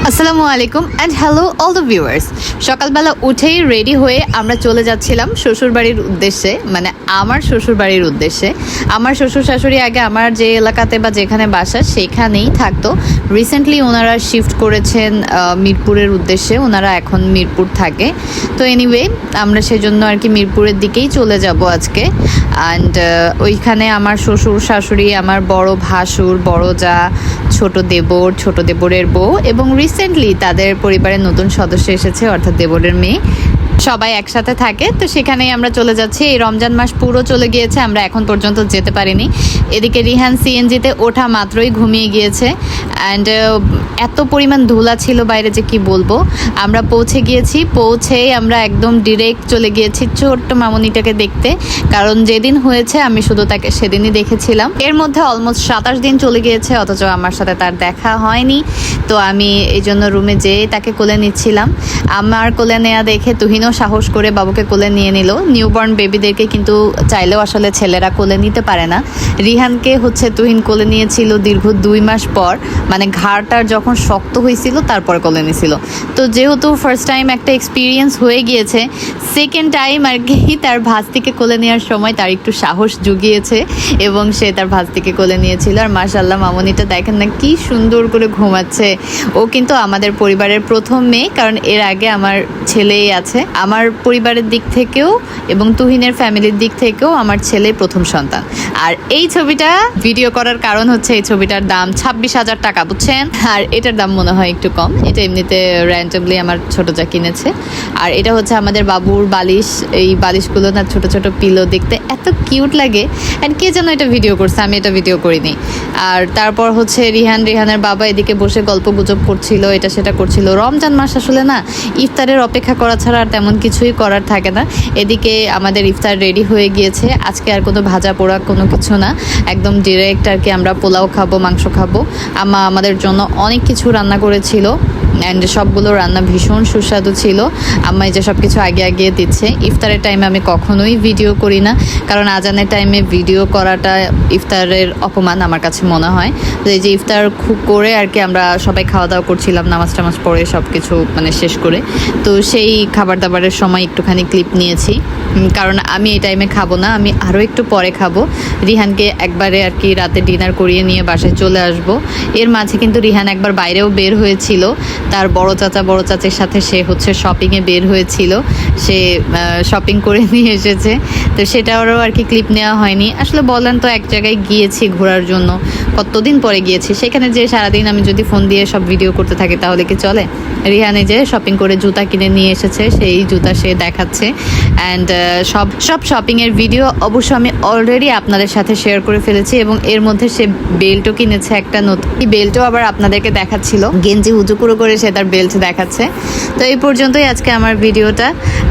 আসসালামু আলাইকুম and hello all the viewers. সকালবেলা উঠেই রেডি হয়ে আমরা চলে যাচ্ছিলাম শ্বশুরবাড়ির উদ্দেশ্যে, মানে আমার শ্বশুরবাড়ির উদ্দেশ্যে। আমার শ্বশুর শাশুড়ি আগে আমার যে এলাকাতে বা যেখানে বাসা সেখানেই থাকতো। রিসেন্টলি ওনারা শিফট করেছেন মিরপুরের উদ্দেশ্যে, ওনারা এখন মিরপুর থাকে। তো এনিওয়ে আমরা সেজন্য আর কি মিরপুরের দিকেই চলে যাব আজকে। অ্যান্ড ওইখানে আমার শ্বশুর শাশুড়ি, আমার বড় ভাসুর, বড় যা, ছোট দেবরের বউ এবং রিসেন্টলি তাদের পরিবারের নতুন সদস্য এসেছে, অর্থাৎ দেবরের মেয়ে, সবাই একসাথে থাকে। তো সেখানেই আমরা চলে যাচ্ছি। এই রমজান মাস পুরো চলে গিয়েছে, আমরা এখন পর্যন্ত যেতে পারিনি। এদিকে রিহান সিএনজিতে ওঠা মাত্রই ঘুমিয়ে গিয়েছে। অ্যান্ড এত পরিমাণ ধুলা ছিল বাইরে যে কি বলবো। আমরা পৌঁছে গিয়েছি, পৌঁছেই আমরা একদম ডিরেক্ট চলে গিয়েছি ছোট্ট মামুনিটাকে দেখতে, কারণ যেদিন হয়েছে আমি শুধু তাকে সেদিনই দেখেছিলাম। এর মধ্যে অলমোস্ট 27 দিন চলে গিয়েছে, অথচ আমার সাথে তার দেখা হয়নি। তো আমি এই জন্য রুমে যেয়ে তাকে কোলে নিচ্ছিলাম। আমার কোলে নেওয়া দেখে তুহিনও সাহস করে বাবুকে কোলে নিয়ে নিল। নিউবর্ন বেবিদেরকে কিন্তু চাইলেও আসলে ছেলেরা কোলে নিতে পারে না। রিহানকে তুহিন কোলে নিয়েছিল দীর্ঘ 2 মাস পর, মানে ঘাড়টার যখন শক্ত হয়েছিল তারপর কোলে নিয়েছিল। তো যেহেতু ফার্স্ট টাইম একটা এক্সপিরিয়েন্স হয়ে গিয়েছে, সেকেন্ড টাইম আর কি তার ভাস্তিকে কোলে নেওয়ার সময় তার একটু সাহস জুগিয়েছে এবং সে তার ভাস্তিকে কোলে নিয়েছিল। আর মাশাআল্লাহ মামুনিটা দেখেন না কি সুন্দর করে ঘুমাচ্ছে। ও কিন্তু আমাদের পরিবারের প্রথম মেয়ে, কারণ এর আগে আমার ছেলেই আছে। আমার পরিবারের দিক থেকেও এবং তুহিনের ফ্যামিলির দিক থেকেও আমার ছেলে প্রথম সন্তান। আর এই ছবিটা ভিডিও করার কারণ হচ্ছে এই ছবিটার দাম 26,000 টাকা, বুঝছেন। আর এটার দাম মনে হয় একটু কম, এটা এমনিতে র্যান্ডমলি আমার ছোট যা কিনেছে। আর এটা হচ্ছে আমাদের বাবুর বালিশ। এই বালিশগুলো না ছোট ছোট পিলো, দেখতে এত কিউট লাগে। অ্যান্ড কে যেন এটা ভিডিও করছে, আমি এটা ভিডিও করিনি। আর তারপর রিহানের বাবা এদিকে বসে গল্প গুজব করছিল, এটা সেটা করছিল। রমজান মাস আসলে না ইফতারের অপেক্ষা করা ছাড়া আর তেমন কিছুই করার থাকে না। এদিকে আমাদের ইফতার রেডি হয়ে গিয়েছে। আজকে আর কোনো ভাজা পোড়া কোনো কিছু না, একদম ডিরেক্ট আর কি আমরা পোলাও খাবো, মাংস খাবো। আমাদের জন্য অনেক কিছু রান্না করেছিল অ্যান্ড সবগুলো রান্না ভীষণ সুস্বাদু ছিল। আম্মা যে সব কিছু আগে দিচ্ছে। ইফতারের টাইমে আমি কখনোই ভিডিও করি না, কারণ আজানের টাইমে ভিডিও করাটা ইফতারের অপমান আমার কাছে মনে হয়। তো এই যে ইফতার খুব করে আর কি আমরা সবাই খাওয়া দাওয়া করছিলাম, নামাজ টামাজ পড়ে সব কিছু মানে শেষ করে। তো সেই খাবার দাবারের সময় একটুখানি ক্লিপ নিয়েছি, কারণ আমি এই টাইমে খাবো না, আমি আরও একটু পরে খাবো। রিহানকে একবারে আর কি রাতে ডিনার করিয়ে নিয়ে বাসায় চলে আসব। এর মাঝে কিন্তু রিহান একবার বাইরেও বের হয়েছিল, তার বড় চাচির সাথে সে শপিংয়ে বের হয়েছিল, সে শপিং করে নিয়ে এসেছে। তো সেটারও আর কি ক্লিপ নেওয়া হয়নি। আসলে বলেন তো, এক জায়গায় গিয়েছি ঘোরার জন্য, কতদিন পরে গিয়েছি, সেখানে যে সারাদিন আমি যদি ফোন দিয়ে সব ভিডিও করতে থাকি তাহলে কি চলে। রিহানে যে শপিং করে জুতা কিনে নিয়ে এসেছে, সেই জুতা সে দেখাচ্ছে। অ্যান্ড সব শপিংয়ের ভিডিও অবশ্য আমি অলরেডি আপনাদের সাথে শেয়ার করে ফেলেছি, এবং এর মধ্যে সে বেল্টও কিনেছে একটা নতুন। এই বেল্টও আবার আপনাদেরকে দেখাচ্ছিল, গেঞ্জি হুজুকুরো করে সে তার বেল্ট দেখাচ্ছে। তো এই পর্যন্তই আজকে আমার ভিডিওটা।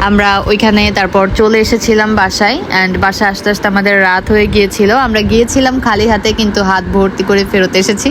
আমরা ওইখানে তারপর চলে এসেছিলাম বাসায়, অ্যান্ড বাসায় আস্তে আস্তে আমাদের রাত হয়ে গিয়েছিল। আমরা গিয়েছিলাম খালি হাতে, কিন্তু হাত ভর্তি করে ফেরত এসেছি।